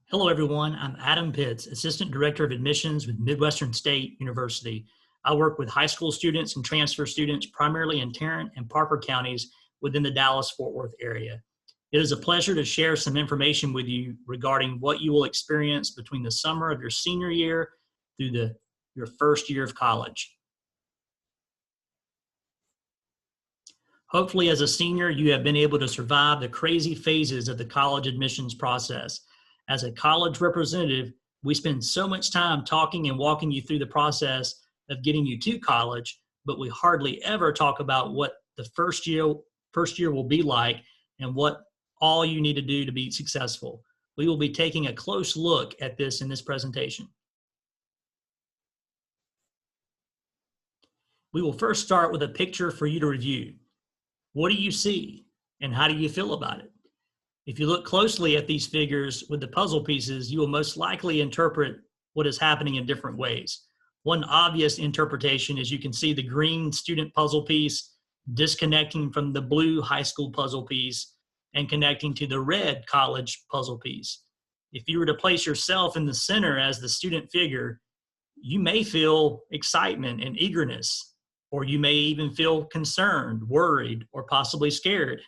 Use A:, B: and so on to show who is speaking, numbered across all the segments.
A: Hello, everyone. I'm Adam Pitts, Assistant Director of Admissions with Midwestern State University. I work with high school students and transfer students primarily in Tarrant and Parker counties within the Dallas-Fort Worth area. It is a pleasure to share some information with you regarding what you will experience between the summer of your senior year through your first year of college. Hopefully, as a senior, you have been able to survive the crazy phases of the college admissions process. As a college representative, we spend so much time talking and walking you through the process of getting you to college, but we hardly ever talk about what the first year will be like and what all you need to do to be successful. We will be taking a close look at this in this presentation. We will first start with a picture for you to review. What do you see and how do you feel about it? If you look closely at these figures with the puzzle pieces, you will most likely interpret what is happening in different ways. One obvious interpretation is you can see the green student puzzle piece disconnecting from the blue high school puzzle piece and connecting to the red college puzzle piece. If you were to place yourself in the center as the student figure, you may feel excitement and eagerness, or you may even feel concerned, worried, or possibly scared.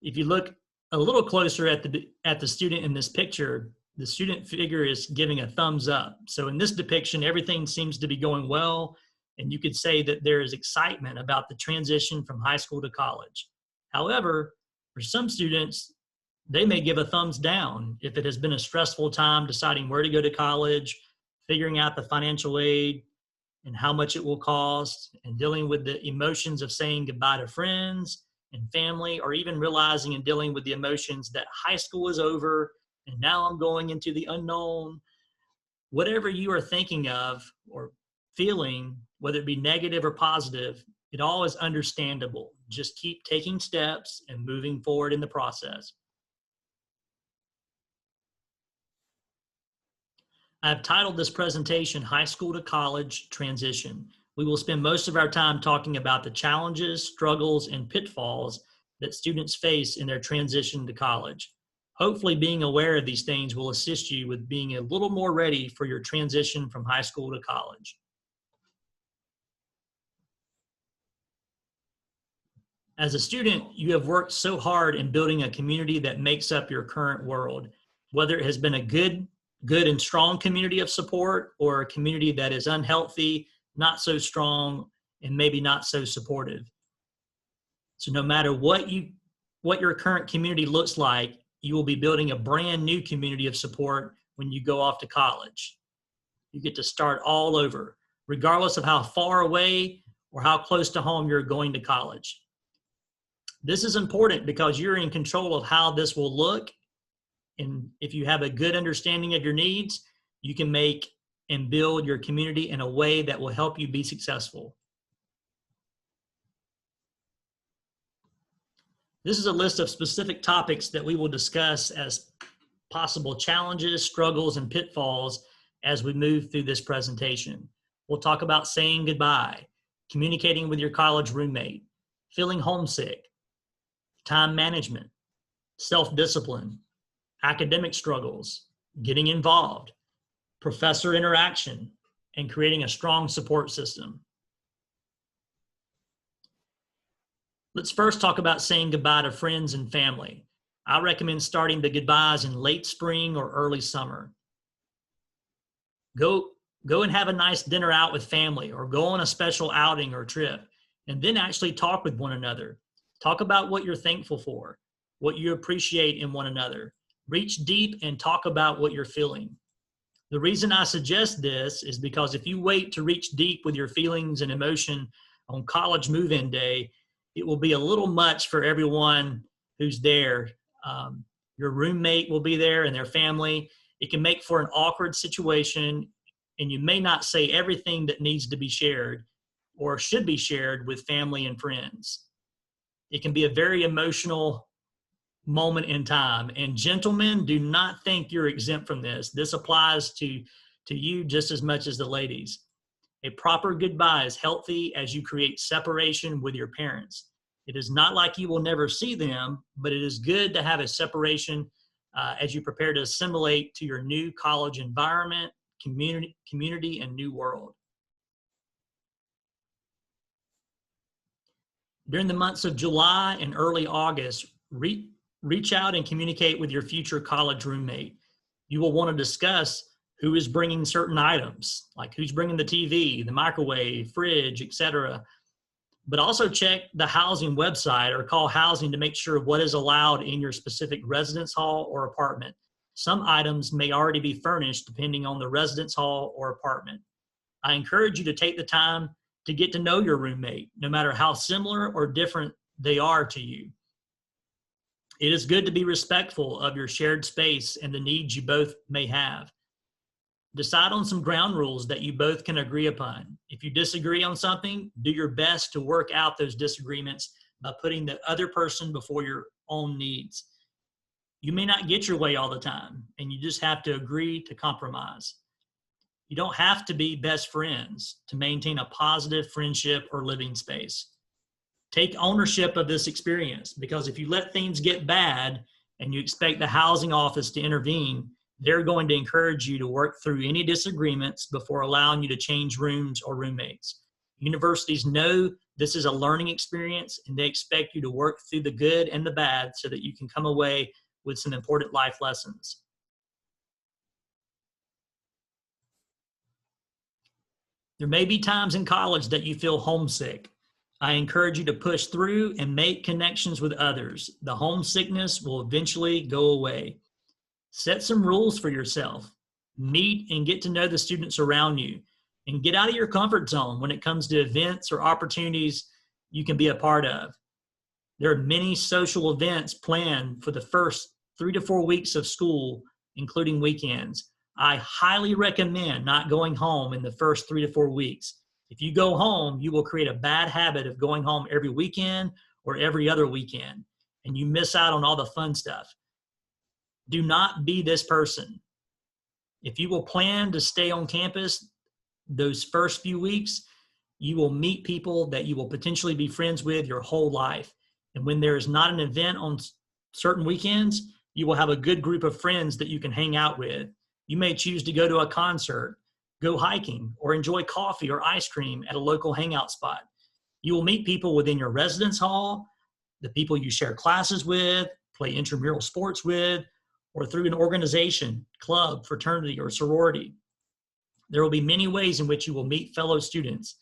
A: If you look a little closer at the student in this picture, the student figure is giving a thumbs up. So in this depiction, everything seems to be going well, and you could say that there is excitement about the transition from high school to college. However, for some students, they may give a thumbs down if it has been a stressful time deciding where to go to college, figuring out the financial aid and how much it will cost, and dealing with the emotions of saying goodbye to friends and family, or even realizing and dealing with the emotions that high school is over and now I'm going into the unknown. Whatever you are thinking of or feeling, whether it be negative or positive, it all is understandable. Just keep taking steps and moving forward in the process. I've titled this presentation, High School to College Transition. We will spend most of our time talking about the challenges, struggles, and pitfalls that students face in their transition to college. Hopefully, being aware of these things will assist you with being a little more ready for your transition from high school to college. As a student, you have worked so hard in building a community that makes up your current world, whether it has been a good and strong community of support or a community that is unhealthy, not so strong, and maybe not so supportive. So no matter what your current community looks like, you will be building a brand new community of support when you go off to college. You get to start all over, regardless of how far away or how close to home you're going to college. This is important because you're in control of how this will look. And if you have a good understanding of your needs, you can make and build your community in a way that will help you be successful. This is a list of specific topics that we will discuss as possible challenges, struggles, and pitfalls as we move through this presentation. We'll talk about saying goodbye, communicating with your college roommate, feeling homesick, time management, self-discipline, academic struggles, getting involved, professor interaction, and creating a strong support system. Let's first talk about saying goodbye to friends and family. I recommend starting the goodbyes in late spring or early summer. Go and have a nice dinner out with family, or go on a special outing or trip, and then actually talk with one another. Talk about what you're thankful for, what you appreciate in one another. Reach deep and talk about what you're feeling. The reason I suggest this is because if you wait to reach deep with your feelings and emotion on college move-in day, it will be a little much for everyone who's there. Your roommate will be there and their family. It can make for an awkward situation, and you may not say everything that needs to be shared or should be shared with family and friends. It can be a very emotional moment in time. And gentlemen, do not think you're exempt from this. This applies to you just as much as the ladies. A proper goodbye is healthy as you create separation with your parents. It is not like you will never see them, but it is good to have a separation as you prepare to assimilate to your new college environment, community, and new world. During the months of July and early August, reach out and communicate with your future college roommate. You will want to discuss who is bringing certain items, like who's bringing the TV, the microwave, fridge, etc. But also check the housing website or call housing to make sure what is allowed in your specific residence hall or apartment. Some items may already be furnished depending on the residence hall or apartment. I encourage you to take the time to get to know your roommate, no matter how similar or different they are to you. It is good to be respectful of your shared space and the needs you both may have. Decide on some ground rules that you both can agree upon. If you disagree on something, do your best to work out those disagreements by putting the other person before your own needs. You may not get your way all the time, and you just have to agree to compromise. You don't have to be best friends to maintain a positive friendship or living space. Take ownership of this experience, because if you let things get bad and you expect the housing office to intervene, they're going to encourage you to work through any disagreements before allowing you to change rooms or roommates. Universities know this is a learning experience, and they expect you to work through the good and the bad so that you can come away with some important life lessons. There may be times in college that you feel homesick. I encourage you to push through and make connections with others. The homesickness will eventually go away. Set some rules for yourself. Meet and get to know the students around you, and get out of your comfort zone when it comes to events or opportunities you can be a part of. There are many social events planned for the first 3 to 4 weeks of school, including weekends. I highly recommend not going home in the first 3 to 4 weeks. If you go home, you will create a bad habit of going home every weekend or every other weekend, and you miss out on all the fun stuff. Do not be this person. If you will plan to stay on campus those first few weeks, you will meet people that you will potentially be friends with your whole life. And when there is not an event on certain weekends, you will have a good group of friends that you can hang out with. You may choose to go to a concert, go hiking, or enjoy coffee or ice cream at a local hangout spot. You will meet people within your residence hall, the people you share classes with, play intramural sports with, or through an organization, club, fraternity, or sorority. There will be many ways in which you will meet fellow students.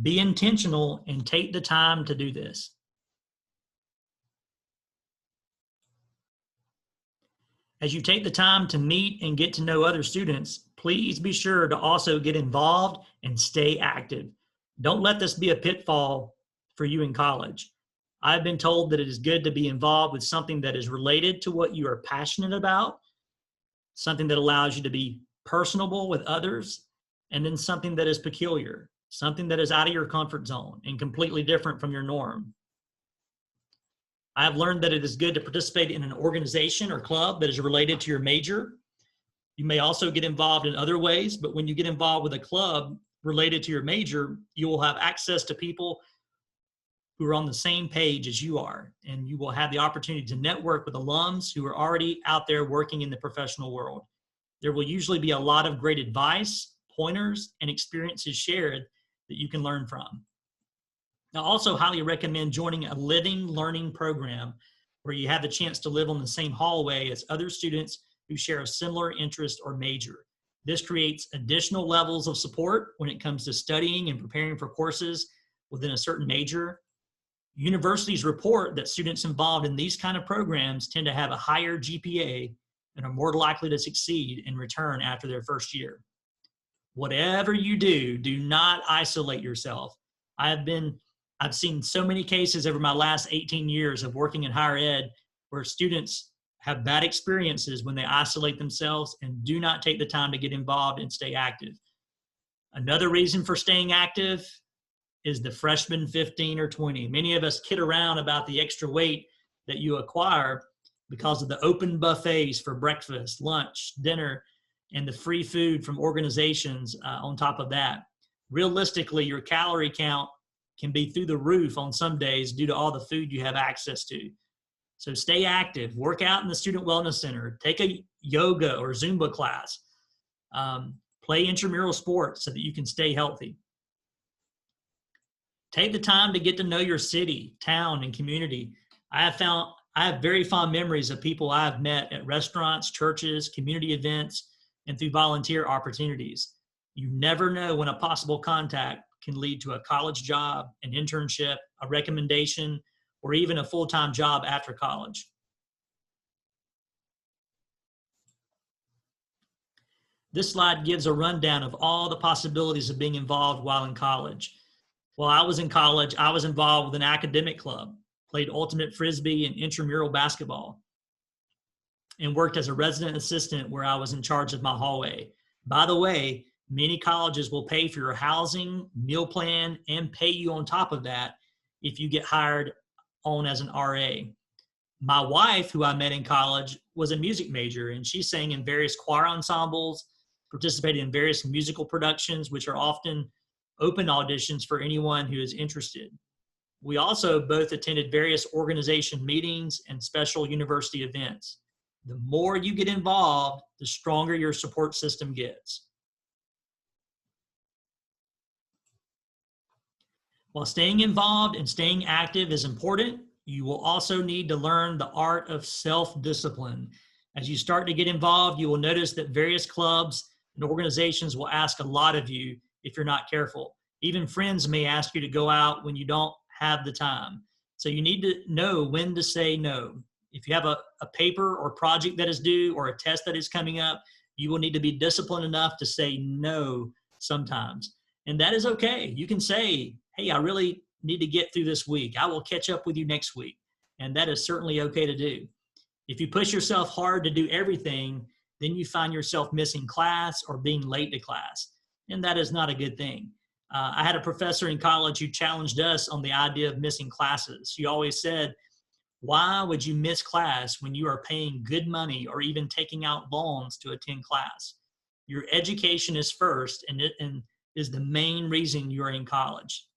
A: Be intentional and take the time to do this. As you take the time to meet and get to know other students, please be sure to also get involved and stay active. Don't let this be a pitfall for you in college. I've been told that it is good to be involved with something that is related to what you are passionate about, something that allows you to be personable with others, and then something that is peculiar, something that is out of your comfort zone and completely different from your norm. I have learned that it is good to participate in an organization or club that is related to your major. You may also get involved in other ways, but when you get involved with a club related to your major, you will have access to people who are on the same page as you are, and you will have the opportunity to network with alums who are already out there working in the professional world. There will usually be a lot of great advice, pointers, and experiences shared that you can learn from. I also highly recommend joining a living learning program where you have the chance to live on the same hallway as other students who share a similar interest or major. This creates additional levels of support when it comes to studying and preparing for courses within a certain major. Universities report that students involved in these kind of programs tend to have a higher GPA and are more likely to succeed in return after their first year. Whatever you do, do not isolate yourself. I've seen so many cases over my last 18 years of working in higher ed where students have bad experiences when they isolate themselves and do not take the time to get involved and stay active. Another reason for staying active is the freshman 15 or 20. Many of us kid around about the extra weight that you acquire because of the open buffets for breakfast, lunch, dinner, and the free food from organizations on top of that. Realistically, your calorie count can be through the roof on some days due to all the food you have access to. So stay active, work out in the Student Wellness Center, take a yoga or Zumba class, play intramural sports so that you can stay healthy. Take the time to get to know your city, town, and community. I have very fond memories of people I've met at restaurants, churches, community events, and through volunteer opportunities. You never know when a possible contact can lead to a college job, an internship, a recommendation, or even a full-time job after college. This slide gives a rundown of all the possibilities of being involved while in college. While I was in college, I was involved with an academic club, played ultimate frisbee and intramural basketball, and worked as a resident assistant where I was in charge of my hallway. By the way, many colleges will pay for your housing, meal plan, and pay you on top of that if you get hired on as an RA. My wife, who I met in college, was a music major, and she sang in various choir ensembles, participated in various musical productions, which are often open auditions for anyone who is interested. We also both attended various organization meetings and special university events. The more you get involved, the stronger your support system gets. While staying involved and staying active is important, you will also need to learn the art of self-discipline. As you start to get involved, you will notice that various clubs and organizations will ask a lot of you if you're not careful. Even friends may ask you to go out when you don't have the time. So you need to know when to say no. If you have a paper or project that is due or a test that is coming up, you will need to be disciplined enough to say no sometimes. And that is okay. You can say, hey, I really need to get through this week. I will catch up with you next week. And that is certainly okay to do. If you push yourself hard to do everything, then you find yourself missing class or being late to class. And that is not a good thing. I had a professor in college who challenged us on the idea of missing classes. She always said, why would you miss class when you are paying good money or even taking out loans to attend class? Your education is first and is the main reason you're in college.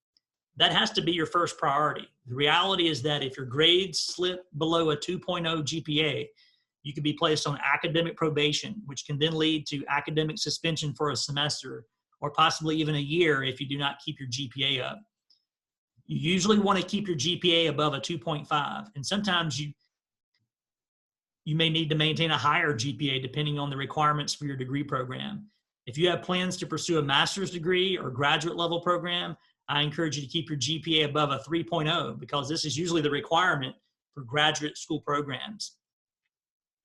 A: That has to be your first priority. The reality is that if your grades slip below a 2.0 GPA, you could be placed on academic probation, which can then lead to academic suspension for a semester or possibly even a year if you do not keep your GPA up. You usually want to keep your GPA above a 2.5, and sometimes you may need to maintain a higher GPA depending on the requirements for your degree program. If you have plans to pursue a master's degree or graduate level program, I encourage you to keep your GPA above a 3.0 because this is usually the requirement for graduate school programs.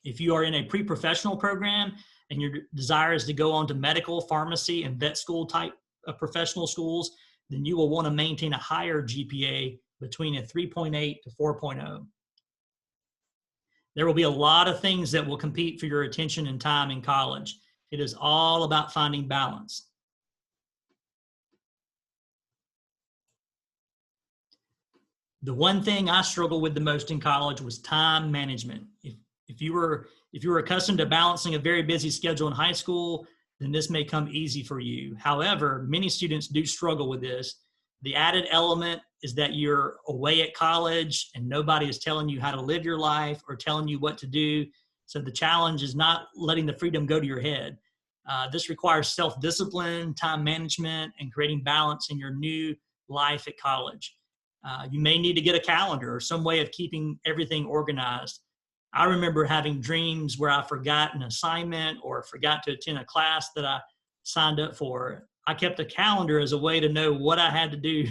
A: If you are in a pre-professional program and your desire is to go on to medical, pharmacy, and vet school type of professional schools, then you will want to maintain a higher GPA between a 3.8 to 4.0. There will be a lot of things that will compete for your attention and time in college. It is all about finding balance. The one thing I struggled with the most in college was time management. If you were accustomed to balancing a very busy schedule in high school, then this may come easy for you. However, many students do struggle with this. The added element is that you're away at college and nobody is telling you how to live your life or telling you what to do. So the challenge is not letting the freedom go to your head. This requires self-discipline, time management, and creating balance in your new life at college. You may need to get a calendar or some way of keeping everything organized. I remember having dreams where I forgot an assignment or forgot to attend a class that I signed up for. I kept a calendar as a way to know what I had to do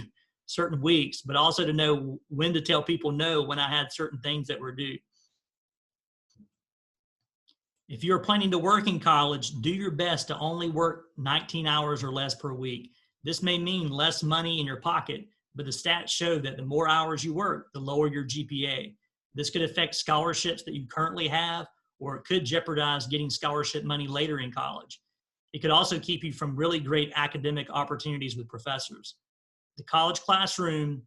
A: certain weeks, but also to know when to tell people no when I had certain things that were due. If you're planning to work in college, do your best to only work 19 hours or less per week. This may mean less money in your pocket, but the stats show that the more hours you work, the lower your GPA. This could affect scholarships that you currently have, or it could jeopardize getting scholarship money later in college. It could also keep you from really great academic opportunities with professors. The college classroom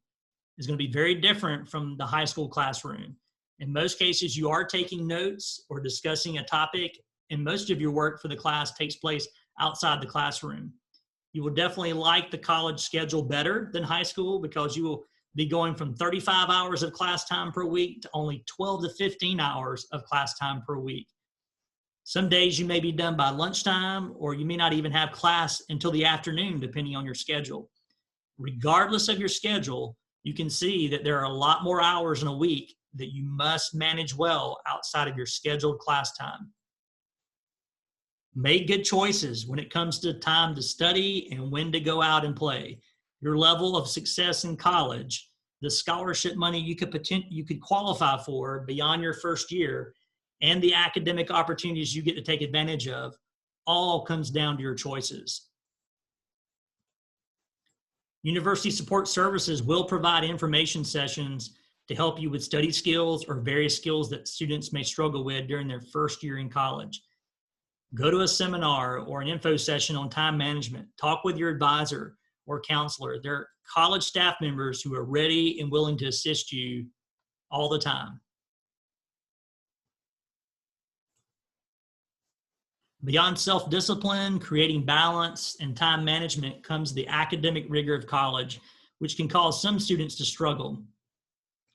A: is going to be very different from the high school classroom. In most cases, you are taking notes or discussing a topic, and most of your work for the class takes place outside the classroom. You will definitely like the college schedule better than high school because you will be going from 35 hours of class time per week to only 12 to 15 hours of class time per week. Some days you may be done by lunchtime, or you may not even have class until the afternoon, depending on your schedule. Regardless of your schedule, you can see that there are a lot more hours in a week that you must manage well outside of your scheduled class time. Make good choices when it comes to time to study and when to go out and play. Your level of success in college, the scholarship money you could qualify for beyond your first year, and the academic opportunities you get to take advantage of, all comes down to your choices. University Support Services will provide information sessions to help you with study skills or various skills that students may struggle with during their first year in college. Go to a seminar or an info session on time management. Talk with your advisor or counselor. There are college staff members who are ready and willing to assist you all the time. Beyond self-discipline, creating balance, and time management comes the academic rigor of college, which can cause some students to struggle.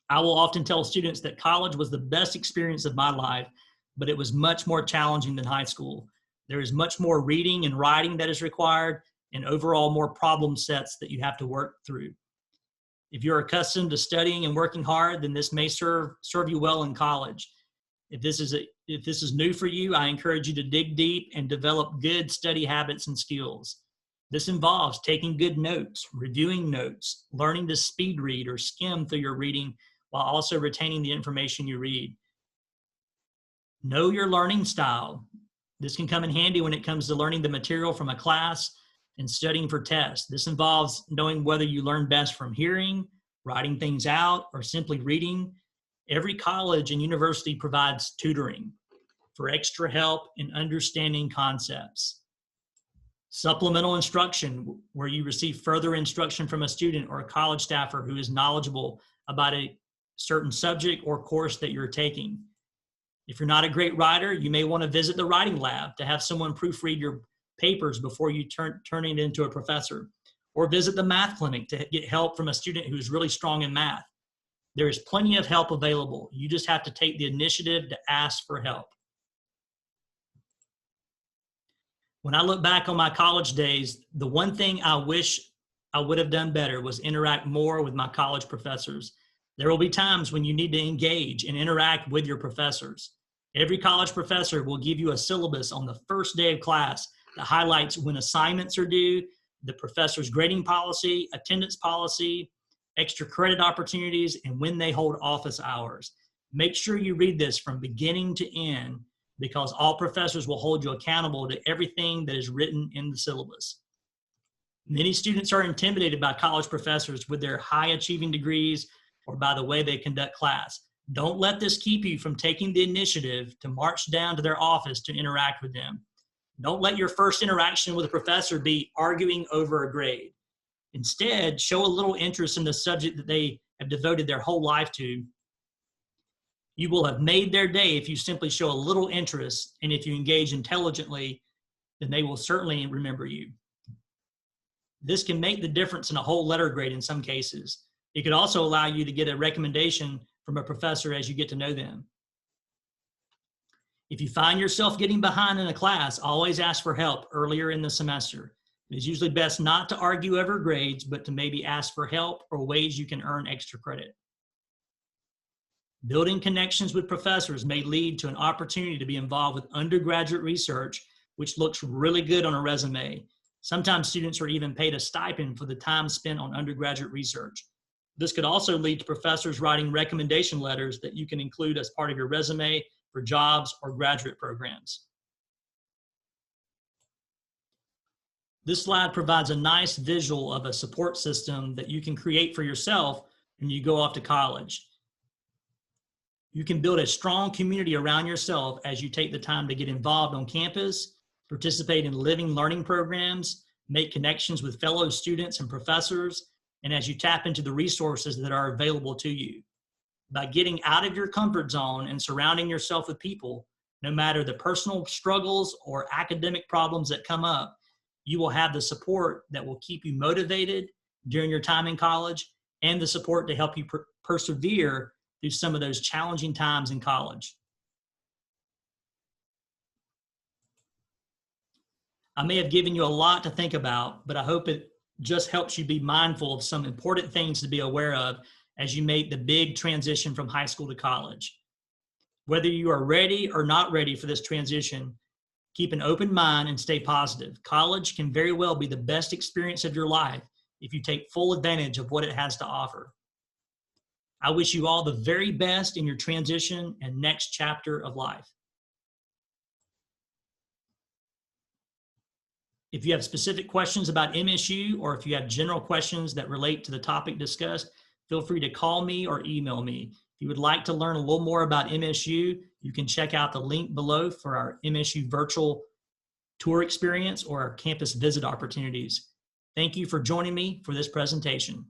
A: I will often tell students that college was the best experience of my life, but it was much more challenging than high school. There is much more reading and writing that is required, and overall more problem sets that you have to work through. If you're accustomed to studying and working hard, then this may serve you well in college. If this is new for you, I encourage you to dig deep and develop good study habits and skills. This involves taking good notes, reviewing notes, learning to speed read or skim through your reading while also retaining the information you read. Know your learning style. This can come in handy when it comes to learning the material from a class and studying for tests. This involves knowing whether you learn best from hearing, writing things out, or simply reading. Every college and university provides tutoring for extra help in understanding concepts. Supplemental instruction, where you receive further instruction from a student or a college staffer who is knowledgeable about a certain subject or course that you're taking. If you're not a great writer, you may want to visit the writing lab to have someone proofread your papers before you turn it into a professor, or visit the math clinic to get help from a student who's really strong in math. There is plenty of help available. You just have to take the initiative to ask for help. When I look back on my college days, the one thing I wish I would have done better was interact more with my college professors. There will be times when you need to engage and interact with your professors. Every college professor will give you a syllabus on the first day of class that highlights when assignments are due, the professor's grading policy, attendance policy, extra credit opportunities, and when they hold office hours. Make sure you read this from beginning to end, because all professors will hold you accountable to everything that is written in the syllabus. Many students are intimidated by college professors with their high achieving degrees or by the way they conduct class. Don't let this keep you from taking the initiative to march down to their office to interact with them. Don't let your first interaction with a professor be arguing over a grade. Instead, show a little interest in the subject that they have devoted their whole life to. You will have made their day if you simply show a little interest, and if you engage intelligently, then they will certainly remember you. This can make the difference in a whole letter grade in some cases. It could also allow you to get a recommendation from a professor as you get to know them. If you find yourself getting behind in a class, always ask for help earlier in the semester. It is usually best not to argue over grades, but to maybe ask for help or ways you can earn extra credit. Building connections with professors may lead to an opportunity to be involved with undergraduate research, which looks really good on a resume. Sometimes students are even paid a stipend for the time spent on undergraduate research. This could also lead to professors writing recommendation letters that you can include as part of your resume for jobs or graduate programs. This slide provides a nice visual of a support system that you can create for yourself when you go off to college. You can build a strong community around yourself as you take the time to get involved on campus, participate in living learning programs, make connections with fellow students and professors, and as you tap into the resources that are available to you. By getting out of your comfort zone and surrounding yourself with people, no matter the personal struggles or academic problems that come up, you will have the support that will keep you motivated during your time in college and the support to help you persevere through some of those challenging times in college. I may have given you a lot to think about, but I hope it just helps you be mindful of some important things to be aware of as you make the big transition from high school to college. Whether you are ready or not ready for this transition, keep an open mind and stay positive. College can very well be the best experience of your life if you take full advantage of what it has to offer. I wish you all the very best in your transition and next chapter of life. If you have specific questions about MSU, or if you have general questions that relate to the topic discussed, feel free to call me or email me. If you would like to learn a little more about MSU, you can check out the link below for our MSU virtual tour experience or our campus visit opportunities. Thank you for joining me for this presentation.